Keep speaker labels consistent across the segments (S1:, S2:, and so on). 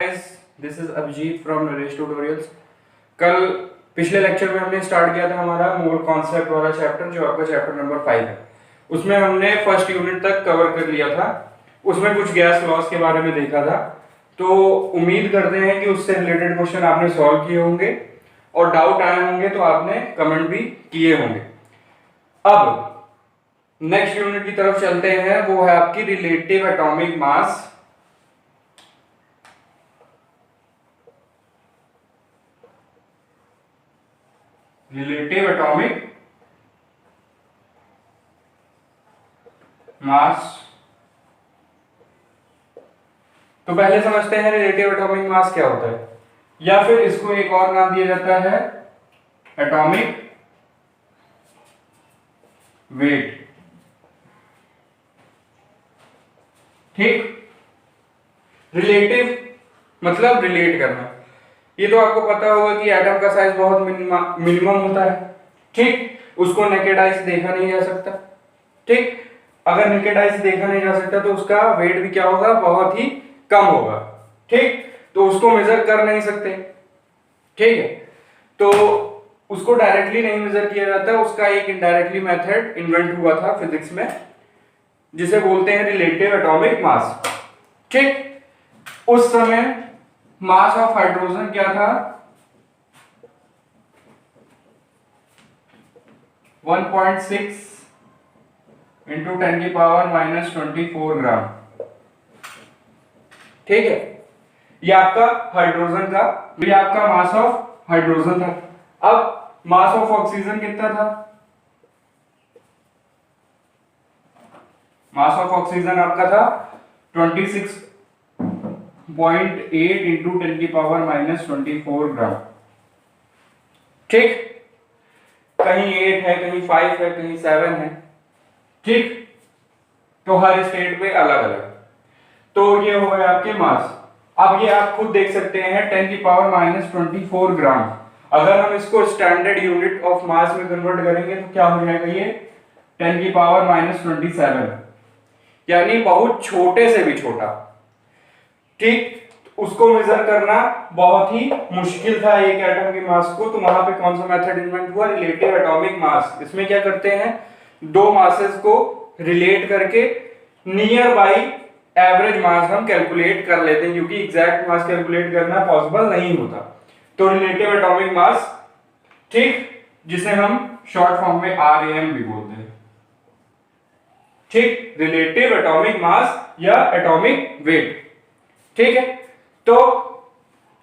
S1: This is Abhijeet from Naresh tutorials. कल पिछले lecture में हमने स्टार्ट किया था हमारा मोल कॉन्सेप्ट वाला चैप्टर, जो आपका चैप्टर नंबर 5 है। उसमें हमने फर्स्ट यूनिट तक कवर कर लिया था। उसमें कुछ गैस लॉस के बारे में देखा था, तो उम्मीद करते हैं कि उससे रिलेटेड क्वेश्चन आपने सॉल्व किए होंगे और डाउट आए होंगे तो आपने कमेंट भी किए होंगे। अब नेक्स्ट यूनिट की तरफ चलते हैं, वो है आपकी रिलेटिव एटॉमिक मास। रिलेटिव एटॉमिक मास। तो पहले समझते हैं रिलेटिव एटॉमिक मास क्या होता है, या फिर इसको एक और नाम दिया जाता है एटॉमिक वेट। ठीक, रिलेटिव मतलब रिलेट करना। ये तो आपको पता होगा कि एटम का साइज बहुत मिनिमम होता है। ठीक, उसको नेकेड आई से देखा नहीं जा सकता। ठीक, अगर नेकेड आई से देखा नहीं जा सकता तो उसका वेट भी क्या होगा, बहुत ही कम होगा। ठीक, तो उसको मेजर कर नहीं सकते। ठीक है, तो उसको डायरेक्टली नहीं मेजर किया जाता, उसका एक इनडायरेक्टली मेथड इन्वेंट हुआ था फिजिक्स में, जिसे बोलते हैं रिलेटिव एटॉमिक मास। ठीक, उस समय मास ऑफ हाइड्रोजन क्या था, 1.6 इंटू 10⁻⁻24 ग्राम। ठीक है, ये आपका हाइड्रोजन का, ये आपका मास ऑफ हाइड्रोजन था। अब मास ऑफ ऑक्सीजन कितना था, मास ऑफ ऑक्सीजन आपका था 26.8 इंटू 10⁻⁻24 ग्राम। ठीक, कहीं 8 है, कहीं 5 है, कहीं 7 है। ठीक, तो हर स्टेट पे अलग अलग। तो ये हो गए आपके मास। अब ये आप खुद देख सकते हैं 10⁻⁻24 ग्राम। अगर हम इसको स्टैंडर्ड यूनिट ऑफ मास में कन्वर्ट करेंगे तो क्या हो जाएगा, ये 10⁻⁻27, यानी बहुत छोटे से भी छोटा। ठीक, उसको मेजर करना बहुत ही मुश्किल था एक एटम के मास को। तो वहां पे कौन सा मेथड इन्वेंट हुआ, रिलेटिव एटॉमिक मास। इसमें क्या करते हैं, दो मासेस को रिलेट करके नियर बाई एवरेज मास हम कैलकुलेट कर लेते हैं, क्योंकि एग्जैक्ट मास कैलकुलेट करना पॉसिबल नहीं होता। तो रिलेटिव एटॉमिक मास, ठीक, जिसे हम शॉर्ट फॉर्म में RAM भी बोलते हैं। ठीक, रिलेटिव एटॉमिक मास या एटॉमिक वेट। ठीक है, तो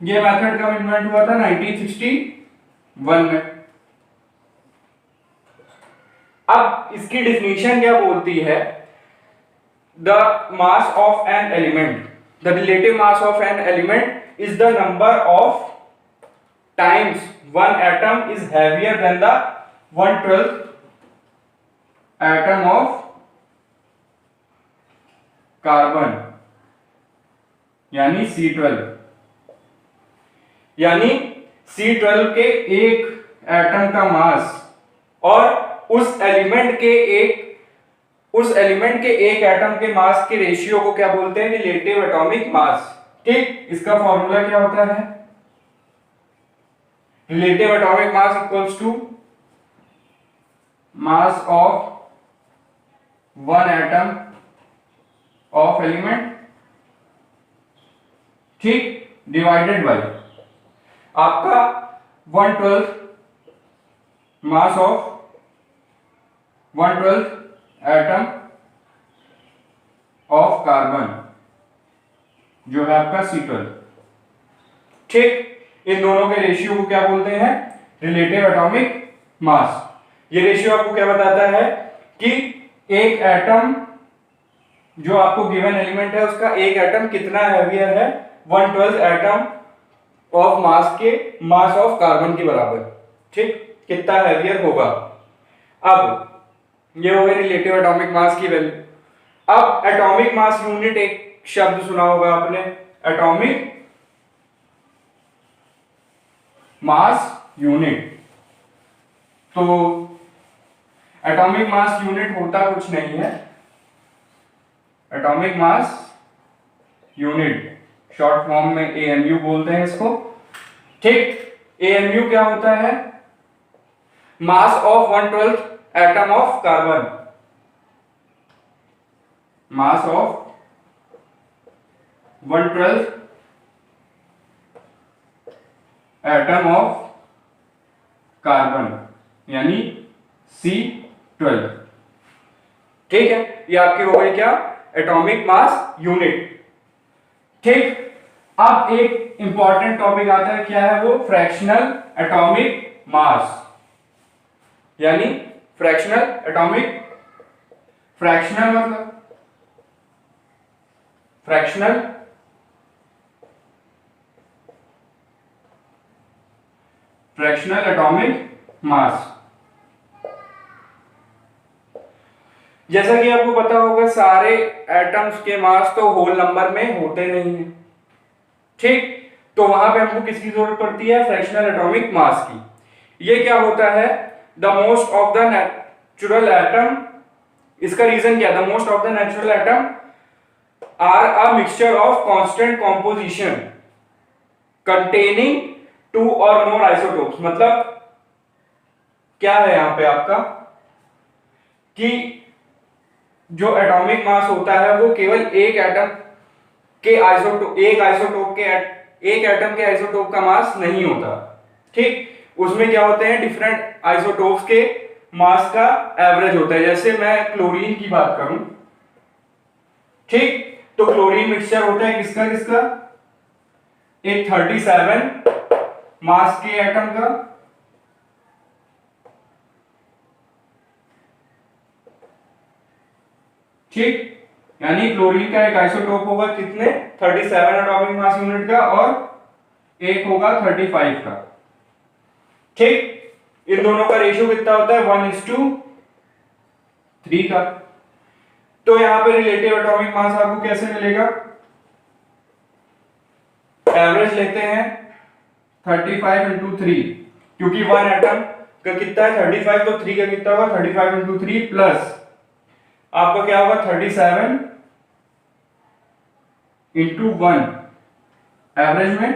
S1: ये मेथड कब इन्वेंट हुआ था, 1961 में। अब इसकी डिफिनीशन क्या बोलती है, the mass of an element, the relative mass of an element is the number of times one atom is heavier than the 1/12 atom of carbon, यानी C12। यानी C12 के एक एटम का मास और उस एलिमेंट के एक एटम के मास के रेशियो को क्या बोलते हैं, रिलेटिव एटॉमिक मास। ठीक, इसका फॉर्मूला क्या होता है, relative atomic mass equals to mass of one atom of element, ठीक, डिवाइडेड बाय आपका 1/12 mass of 1/12 atom of carbon, जो है आपका C12। ठीक, इन दोनों के रेशियो को क्या बोलते हैं, रिलेटिव एटॉमिक मास। ये रेशियो आपको क्या बताता है कि एक एटम, जो आपको गिवन एलिमेंट है, उसका एक एटम कितना हैवियर है, 1/12 एटम ऑफ मास के मास ऑफ कार्बन के बराबर। ठीक, कितना हैवियर होगा। अब ये हो गई रिलेटिव एटॉमिक मास की वैल्यू। अब एटॉमिक मास यूनिट, एक शब्द सुना होगा आपने, एटॉमिक मास यूनिट। तो एटॉमिक मास यूनिट होता कुछ नहीं है, atomic mass unit short form में एएमयू बोलते हैं इसको। ठीक, एएमयू क्या होता है? मास of 1/12 atom of carbon, mass of 1/12 atom of carbon यानी C12। ठीक है, ये आपकी हो गई क्या? Atomic mass unit. ठीक, अब एक इंपॉर्टेंट टॉपिक आता है, क्या है वो? फ्रैक्शनल एटॉमिक मास, यानी फ्रैक्शनल एटॉमिक, फ्रैक्शनल मतलब फ्रैक्शनल फ्रैक्शनल एटॉमिक मास। जैसा कि आपको पता होगा सारे एटम्स के मास तो होल नंबर में होते नहीं है। ठीक, तो वहां पे हमको किसकी जरूरत पड़ती है? फ्रैक्शनल एटॉमिक मास की। ये क्या होता है? The most of the natural atom, इसका रीजन क्या? The most of the natural atom are a mixture of constant composition containing 2 or more isotopes. मतलब क्या है यहां पे आपका कि जो एटॉमिक मास होता है वो केवल एक एटम के आइसोटोप, एक एटम के आइसोटोप का मास नहीं होता। ठीक, उसमें क्या होते हैं? डिफरेंट आइसोटोप्स के मास का एवरेज होता है। जैसे मैं क्लोरीन की बात करूं, ठीक, तो क्लोरीन मिक्सचर होता है किसका किसका? एक 37 मास के एटम का, ठीक, यानी क्लोरीन का एक आइसोटोप होगा कितने? 37 एटॉमिक मास यूनिट का, और एक होगा 35 का। ठीक, इन दोनों का रेशियो कितना होता है? 1:3 का। तो यहां पे रिलेटिव एटॉमिक मास आपको कैसे मिलेगा? एवरेज लेते हैं 35 × 3, क्योंकि वन एटम का कितना है? 35, तो 3 का कितना होगा? 35 × 3 प्लस आपका क्या होगा? 37 × 1 एवरेज में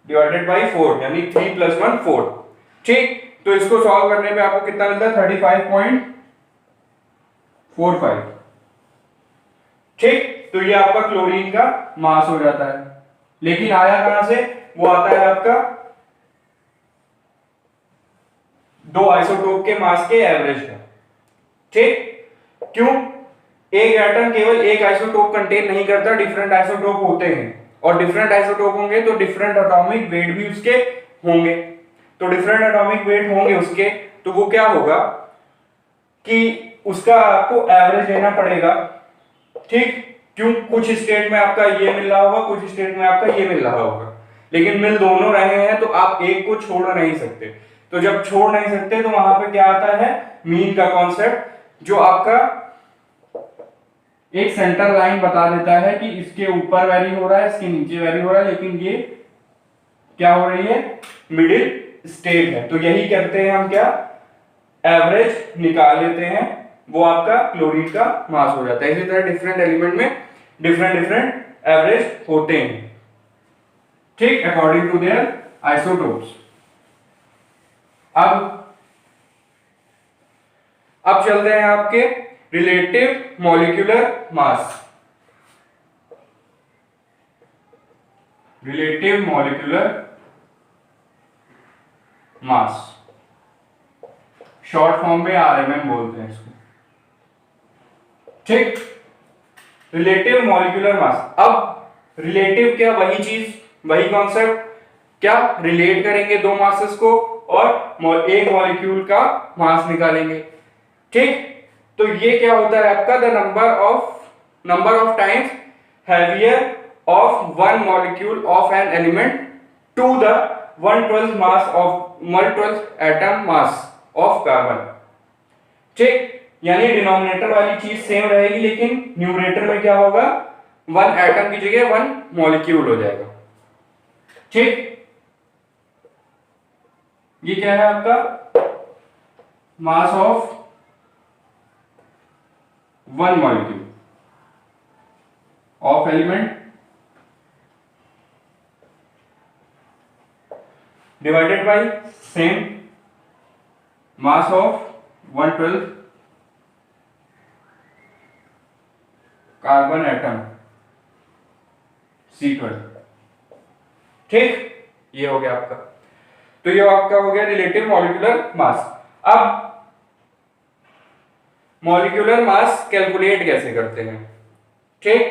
S1: डिवाइडेड बाई 4, यानी 3 + 1 4। ठीक, तो इसको सॉल्व करने पे आपको कितना मिलता है? 35.45। ठीक, तो ये आपका क्लोरीन का मास हो जाता है। लेकिन आया कहां से? वो आता है आपका दो आइसोटोप के मास के एवरेज का। ठीक, क्यों? एक एटम केवल एक आइसोटोप कंटेन नहीं करता, डिफरेंट आइसोटोप होते हैं, और डिफरेंट आइसोटोप होंगे तो डिफरेंट एटॉमिक वेट भी उसके होंगे। तो डिफरेंट एटॉमिक वेट होंगे उसके, तो वो क्या होगा कि उसका आपको एवरेज लेना पड़ेगा। ठीक, क्यों? कुछ स्टेट में आपका ये मिल रहा होगा, कुछ स्टेट में आपका ये मिल रहा होगा, लेकिन मिल दोनों रहे हैं, तो आप एक को छोड़ नहीं सकते। तो जब छोड़ नहीं सकते तो वहां पे क्या आता है? मीन का कॉन्सेप्ट, जो आपका एक सेंटर लाइन बता देता है कि इसके ऊपर वैरी हो रहा है, इसके नीचे वैरी हो रहा है, लेकिन ये क्या हो रही है? मिडिल स्टेट है। तो यही करते हैं हम, क्या? एवरेज निकाल लेते हैं, वो आपका क्लोरीन का मास हो जाता है। इसी तरह डिफरेंट एलिमेंट में डिफरेंट डिफरेंट एवरेज होते हैं, ठीक, अकॉर्डिंग टू देयर आइसोटोप्स। अब चलते हैं आपके relative molecular mass. Relative molecular mass, short form में आरएमएम बोलते हैं इसको। ठीक, रिलेटिव मॉलिक्यूलर मास। अब रिलेटिव क्या? वही चीज, वही कॉन्सेप्ट, क्या? रिलेट करेंगे दो मासेस को और एक मॉलिक्यूल का मास निकालेंगे। ठीक, तो ये क्या होता है आपका? The number of times heavier of one molecule of an element to the 1/12 mass of 1/12 atom mass of carbon. ठीक, यानी डिनोमिनेटर वाली चीज सेम रहेगी, लेकिन न्यूमरेटर में क्या होगा? 1 एटम की जगह 1 मॉलिक्यूल हो जाएगा। ठीक, ये क्या है आपका? Mass of 1 molecule of element divided by same mass of 1/12 carbon atom C12। ठीक, ये हो गया आपका। तो ये आपका हो गया रिलेटिव मॉलिक्यूलर मास। अब मॉलिक्यूलर मास कैलकुलेट कैसे करते हैं? ठीक,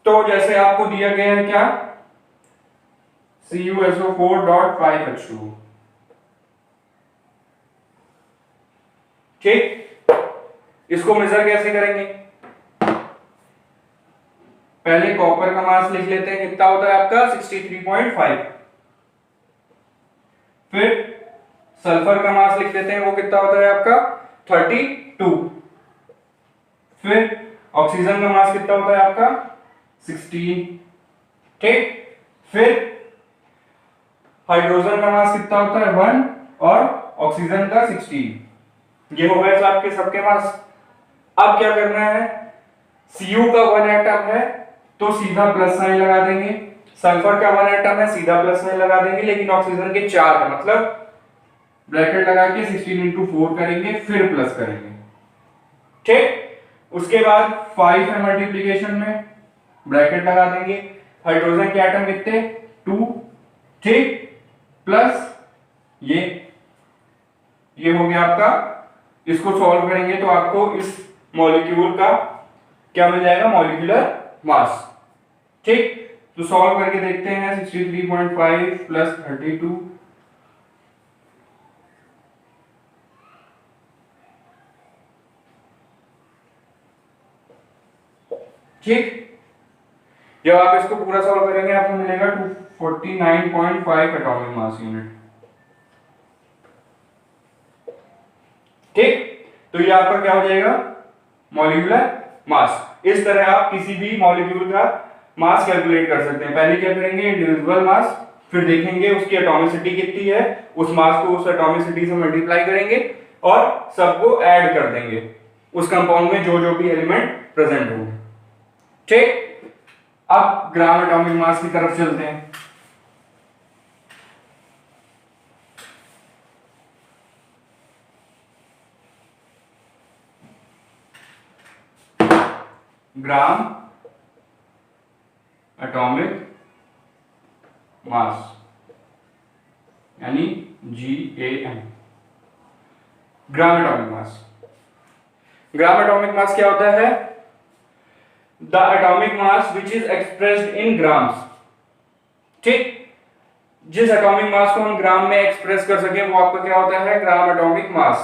S1: तो जैसे आपको दिया गया है क्या, CuSO4.5H2। ठीक, इसको मेजर कैसे करेंगे? पहले कॉपर का मास लिख लेते हैं, कितना होता है आपका 63.5। फिर सल्फर का मास लिख लेते हैं, वो कितना होता है आपका 32। फिर ऑक्सीजन का मास कितना होता है आपका 16। ठीक, फिर हाइड्रोजन का मास कितना होता है 1 और ऑक्सीजन का 16। ये हो गए आपके सबके मास। अब क्या करना है, Cu का 1 एटम है तो सीधा प्लस साइन लगा देंगे, सल्फर का 1 एटम है सीधा प्लस साइन लगा देंगे, लेकिन ऑक्सीजन के 4 है, मतलब ब्रैकेट लगा के 16 into 4 करेंगे, फिर प्लस करेंगे। ठीक, उसके बाद 5 है मल्टीप्लीकेशन में, ब्रैकेट लगा देंगे, हाइड्रोजन के एटम कितने 2। ठीक, प्लस ये हो गया आपका। इसको सॉल्व करेंगे तो आपको इस मॉलिक्यूल का क्या मिल जाएगा, मॉलिक्यूलर मास। ठीक, तो सॉल्व करके देखते हैं 63.5 प्लस 32। ठीक, जब आप इसको पूरा सॉल्व करेंगे आपको मिलेगा 249.5 एटॉमिक मास यूनिट। ठीक, तो ये आपका क्या हो जाएगा, मॉलिक्यूलर मास। इस तरह आप किसी भी मॉलिक्यूल का मास कैलकुलेट कर सकते हैं। पहले क्या करेंगे, इंडिविजुअल मास, फिर देखेंगे उसकी एटॉमिसिटी कितनी है, उस मास को उस एटॉमिसिटी से मल्टीप्लाई करेंगे और सबको ऐड कर देंगे उस कंपाउंड में जो जो भी एलिमेंट प्रेजेंट होंगे। ठीक, अब ग्राम एटॉमिक मास की तरफ चलते हैं। ग्राम एटॉमिक मास यानी GAM, ग्राम एटॉमिक मास। ग्राम एटॉमिक मास क्या होता है, the atomic mass which is expressed in grams. ठीक, जिस एटॉमिक मास को हम ग्राम में एक्सप्रेस कर सके वो आपका क्या होता है, ग्राम एटॉमिक मास।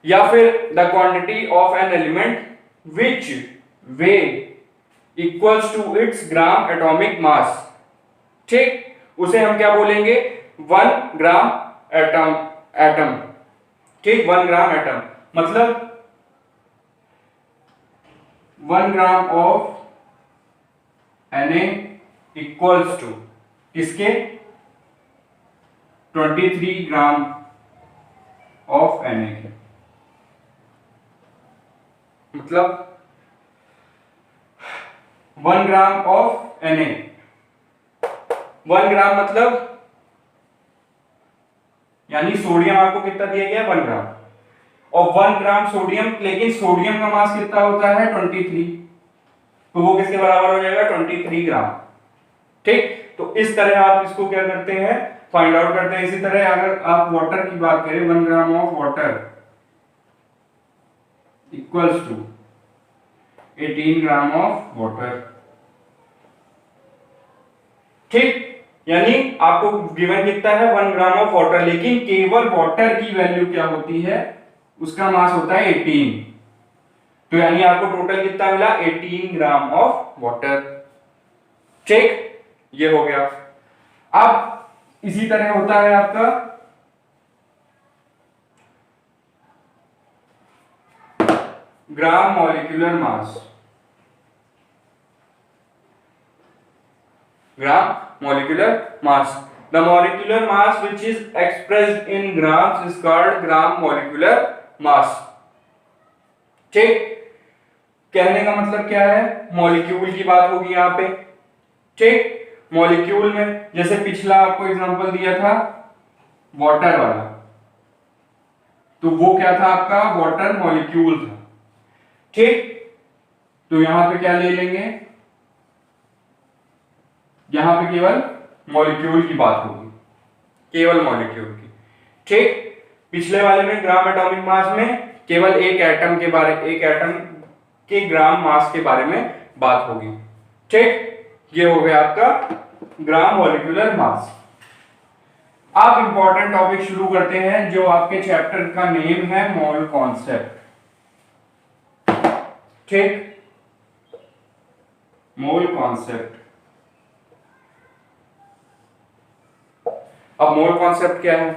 S1: या फिर the quantity of an element which weigh equals to its gram atomic mass. ठीक, उसे हम क्या बोलेंगे, 1 ग्राम एटम। ठीक, 1 ग्राम एटम मतलब 1 gram of Na equals to किसके, 23 ग्राम ऑफ Na के। मतलब 1 ग्राम ऑफ Na, 1 ग्राम मतलब यानी सोडियम आपको कितना दिया गया, 1 ग्राम, और 1 ग्राम सोडियम, लेकिन सोडियम का मास कितना होता है 23, तो वो किसके बराबर हो जाएगा 23 ग्राम। ठीक, तो इस तरह आप इसको क्या करते हैं, फाइंड आउट करते हैं। इसी तरह अगर आप वाटर की बात करें, 1 gram of water equals to 18 gram of water. ठीक, यानी आपको गिवन कितना है 1 ग्राम ऑफ वाटर, लेकिन केवल वाटर की वैल्यू क्या होती है, उसका मास होता है 18। तो यानी आपको टोटल कितना मिला, 18 ग्राम ऑफ वाटर। ठीक, ये हो गया। अब इसी तरह होता है आपका ग्राम molecular mass. Gram molecular mass, the molecular mass which is expressed in grams is called gram molecular mass। ठीक, कहने का मतलब क्या है, मॉलिक्यूल की बात होगी यहाँ पे। ठीक, मॉलिक्यूल में, जैसे पिछला आपको एग्जांपल दिया था वाटर वाला, तो वो क्या था आपका वाटर मॉलिक्यूल था। ठीक, तो यहां पे क्या ले लेंगे, यहां पे केवल मॉलिक्यूल की बात होगी, केवल मॉलिक्यूल की। ठीक, पिछले वाले में ग्राम एटॉमिक मास में केवल एक एटम के ग्राम मास के बारे में बात होगी। ठीक, ये हो गया आपका ग्राम मॉलिक्यूलर मास। आप इंपॉर्टेंट टॉपिक शुरू करते हैं, जो आपके चैप्टर का नेम है मोल कॉन्सेप्ट। ठीक, मोल कॉन्सेप्ट। अब मोल कॉन्सेप्ट क्या है?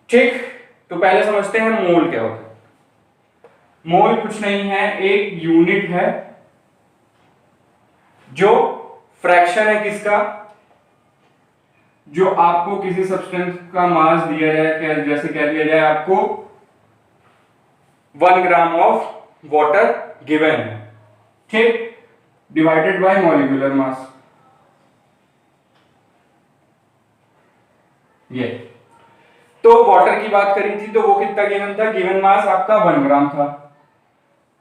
S1: ठीक, तो पहले समझते हैं मोल क्या होता है। मोल कुछ नहीं है, एक यूनिट है जो फ्रैक्शन है किसका, जो आपको किसी सब्सटेंस का मास दिया जाए, जैसे कह दिया जाए आपको 1 ग्राम ऑफ वाटर गिवन है, ठीक, डिवाइडेड बाय मॉलिक्यूलर मास। ये तो वाटर की बात करी थी, तो वो कितना गिवन था, गिवन मास आपका 1 ग्राम था,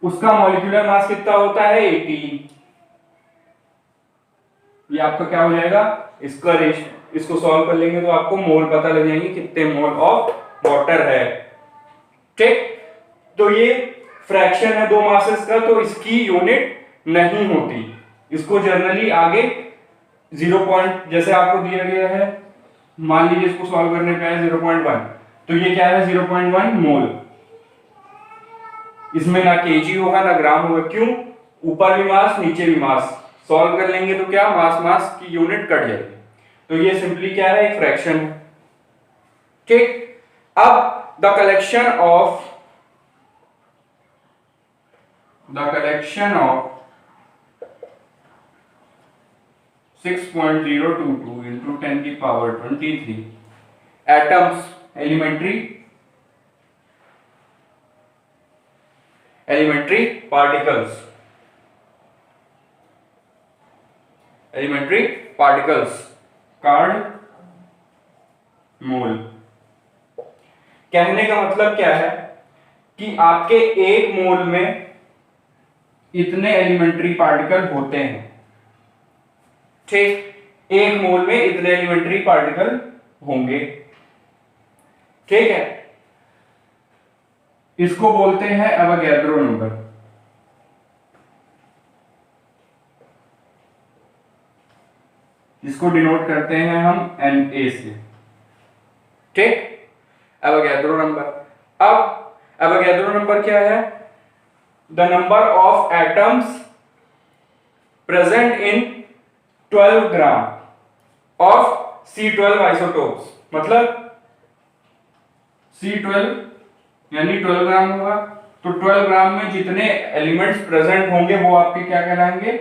S1: उसका मॉलिक्यूलर मास कितना होता है 18। ये आपका क्या हो जाएगा, इसका इसको सॉल्व कर लेंगे तो आपको मोल पता लग जाएंगे, कितने मोल ऑफ वाटर है। ठीक, तो ये फ्रैक्शन है दो मासेस का, तो इसकी यूनिट नहीं होती, इसको जनरली आगे 0 पॉइंट, जैसे आपको दिया गया है, मान लीजिए इसको सॉल्व करने पे है 0.1, तो ये क्या है 0.1 मोल। इसमें ना केजी होगा ना ग्राम होगा, क्यों, ऊपर भी मास नीचे भी मास, सॉल्व कर लेंगे तो क्या मास मास की यूनिट कट जाएगी, तो ये सिंपली क्या है, एक फ्रैक्शन है। ठीक, अब द कलेक्शन ऑफ 6.022 into 10 की power 23 atoms, elementary particles called मोल। कहने का मतलब क्या है कि आपके एक मोल में इतने एलिमेंट्री पार्टिकल होते हैं। ठीक, एक मोल में इतने एलिमेंट्री पार्टिकल होंगे। ठीक है, इसको बोलते हैं एवोगैड्रो नंबर। इसको डिनोट करते हैं हम Na से। ठीक, एवोगैड्रो नंबर। अब एवोगैड्रो नंबर क्या है, the number of atoms present in 12 gram of C12 isotopes, मतलब C12 यानी 12 ग्राम होगा, तो 12 ग्राम में जितने एलिमेंट्स प्रेजेंट होंगे वो आपके क्या कहलाएंगे,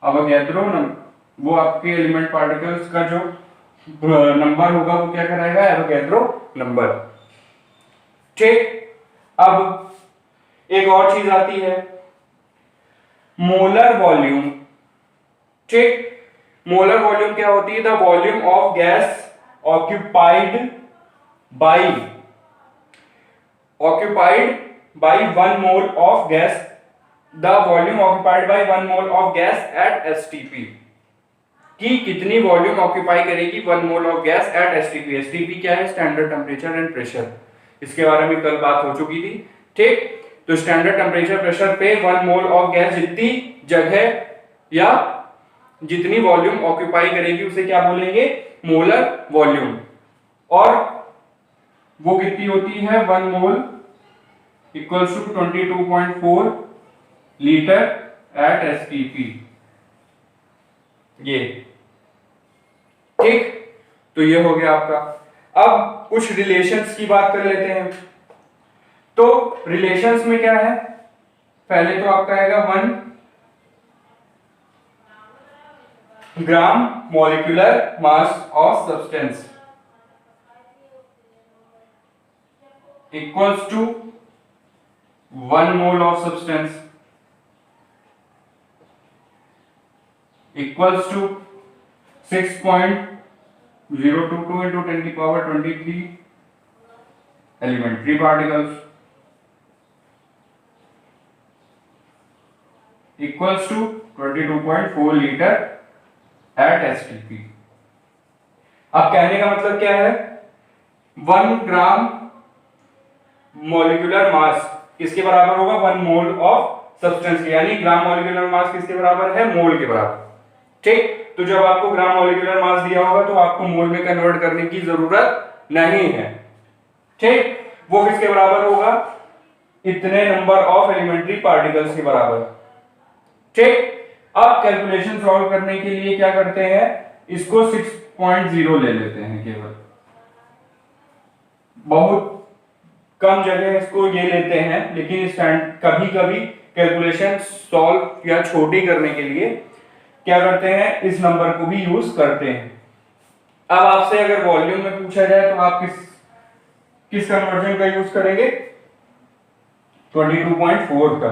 S1: एवोगैड्रो नंबर। वो आपके एलिमेंट पार्टिकल्स का जो नंबर होगा वो क्या कहलाएगा, एवोगैड्रो नंबर। ठीक, अब एक और चीज आती है, मोलर वॉल्यूम। ठीक, मोलर वॉल्यूम क्या होती है, the volume of gas occupied by 1 mole of gas, the volume occupied by 1 mole of gas at STP, कि कितनी वॉल्यूम ऑक्यूपाई करेगी 1 mole of gas at STP। STP क्या है, स्टैंडर्ड टेम्परेचर एंड प्रेशर, इसके बारे में कल बात हो चुकी थी। ठीक, तो स्टैंडर्ड टेम्परेचर प्रेशर पे 1 मोल ऑफ गैस जितनी जगह या जितनी वॉल्यूम ऑक्यूपाई करेगी उसे क्या बोलेंगे, मोलर वॉल्यूम। और वो कितनी होती है, 1 mole equals to 22.4 litre at STP। ये ठीक, तो ये हो गया आपका। अब कुछ रिलेशंस की बात कर लेते हैं। तो रिलेशंस में क्या है, पहले तो आपका आएगा 1 gram molecular mass of substance equals to 1 mole of substance equals to 6.022 into 10 की power 23 elementary particles equals to 22.4 litre at STP। अब कहने का मतलब क्या है, 1 ग्राम मॉलिक्यूलर मास किसके बराबर होगा, 1 मोल ऑफ सब्सटेंस के, यानी ग्राम मॉलिक्यूलर मास किसके बराबर है, मोल के बराबर। ठीक, तो जब आपको ग्राम मॉलिक्यूलर मास दिया होगा तो आपको मोल में कन्वर्ट करने की जरूरत नहीं है। ठीक, वो किसके बराबर होगा, इतने नंबर ऑफ एलिमेंट्री पार्टिकल्स के बराबर। ठीक, अब कैलकुलेशन सॉल्व करने के लिए क्या करते हैं, इसको 6.0 ले लेते हैं केवल, बहुत कम जगह इसको ये लेते हैं, लेकिन कभी कभी कैलकुलेशन सॉल्व या छोटी करने के लिए क्या करते हैं, इस नंबर को भी यूज करते हैं। अब आपसे अगर वॉल्यूम में पूछा जाए तो आप किस कन्वर्जन का यूज करेंगे, 22.4 का।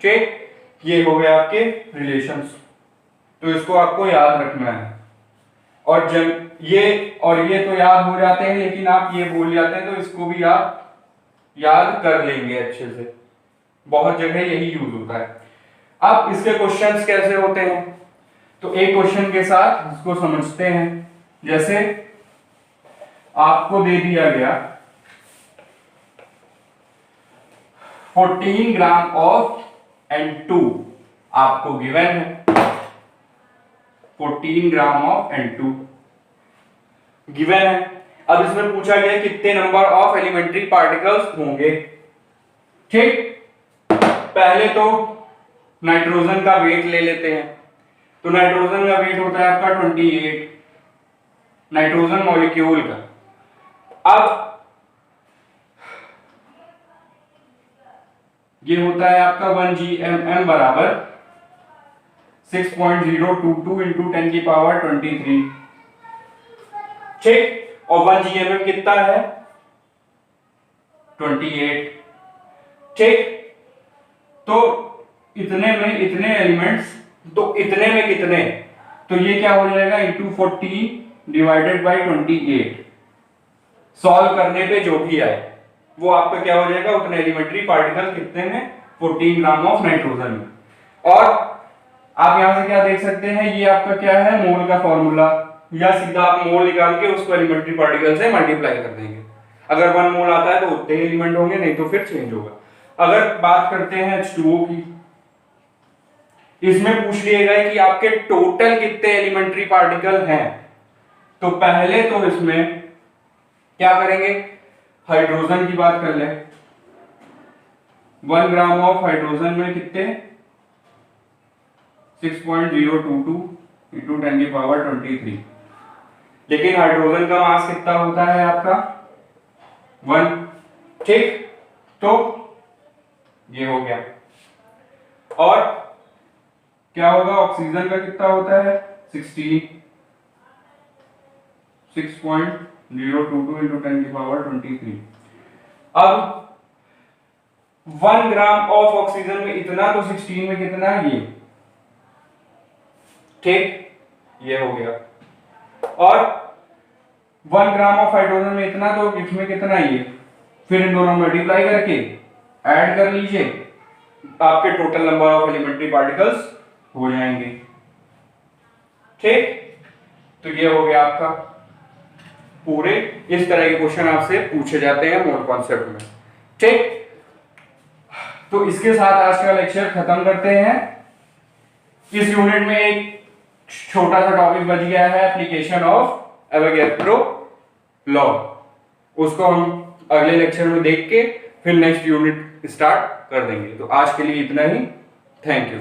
S1: ठीक, ये हो गया आपके रिलेशंस, तो इसको आपको याद रखना है। और जब ये तो याद हो जाते हैं, लेकिन आप ये भूल जाते हैं तो इसको भी आप याद कर लेंगे अच्छे से, बहुत जगह यही यूज होता है। अब इसके क्वेश्चंस कैसे होते हैं, तो एक क्वेश्चन के साथ इसको समझते हैं। जैसे आपको दे दिया गया 14 ग्राम ऑफ N2 आपको गिवन है, 14 ग्राम ऑफ N2 गिवन है। अब इसमें पूछा गया कितने नंबर ऑफ एलिमेंट्री पार्टिकल्स होंगे। ठीक, पहले तो नाइट्रोजन का वेट ले लेते हैं, तो नाइट्रोजन का वेट होता है आपका 28, नाइट्रोजन मॉलिक्यूल का। अब ये होता है आपका 1 GMM बराबर 6.022 इंटू 10 की पावर 23। ठीक, और 1 GMM कितना है, 28। ठीक, तो इतने में इतने एलिमेंट्स, तो इतने में कितने, तो ये क्या हो जाएगा, इंटू 40 डिवाइडेड बाई 28। सॉल्व करने पे जो भी आए वो आपका क्या हो जाएगा, उतने एलिमेंट्री पार्टिकल कितने में, 14 ग्राम ऑफ नाइट्रोजन में। और आप यहां से क्या देख सकते हैं, ये आपका क्या है, मोल का फॉर्मूला, या सीधा आप मोल निकाल के उसको एलिमेंट्री पार्टिकल से मल्टीप्लाई कर देंगे। अगर 1 मोल आता है तो उतने एलिमेंट होंगे, नहीं तो फिर चेंज होगा। अगर बात करते हैं H2O की, इसमें पूछ लिया गया कि आपके टोटल कितने एलिमेंट्री पार्टिकल हैं, तो पहले तो इसमें क्या करेंगे, हाइड्रोजन की बात कर ले। 1 ग्राम ऑफ हाइड्रोजन में कितने, 6.022 इंटू 10 की पावर 23। लेकिन हाइड्रोजन का मास कितना होता है आपका, 1। ठीक, तो ये हो गया। और क्या होगा, ऑक्सीजन का कितना होता है, 16, 6.022 इंटू 10 की पावर 23। अब 1 ग्राम ऑफ ऑक्सीजन में इतना, तो 16 में कितना है ये। ठीक, ये हो गया। और 1 ग्राम ऑफ हाइड्रोजन में इतना, तो इसमें कितना ये, फिर इन दोनों मल्टीप्लाई करके ऐड कर लीजिए, आपके total number of elementary particles हो जाएंगे। ठीक, तो ये हो गया आपका पूरे, इस तरह के क्वेश्चन आपसे पूछे जाते हैं मोल कॉन्सेप्ट में। ठीक, तो इसके साथ आज का लेक्चर खत्म करते हैं। इस यूनिट में एक छोटा सा टॉपिक बच गया है, एप्लीकेशन ऑफ एवोगैड्रो लॉ। उसको हम अगले लेक्चर में देख के फिर नेक्स्ट यूनिट स्टार्ट कर देंगे। तो आज के लिए इतना ही, थैंक यू।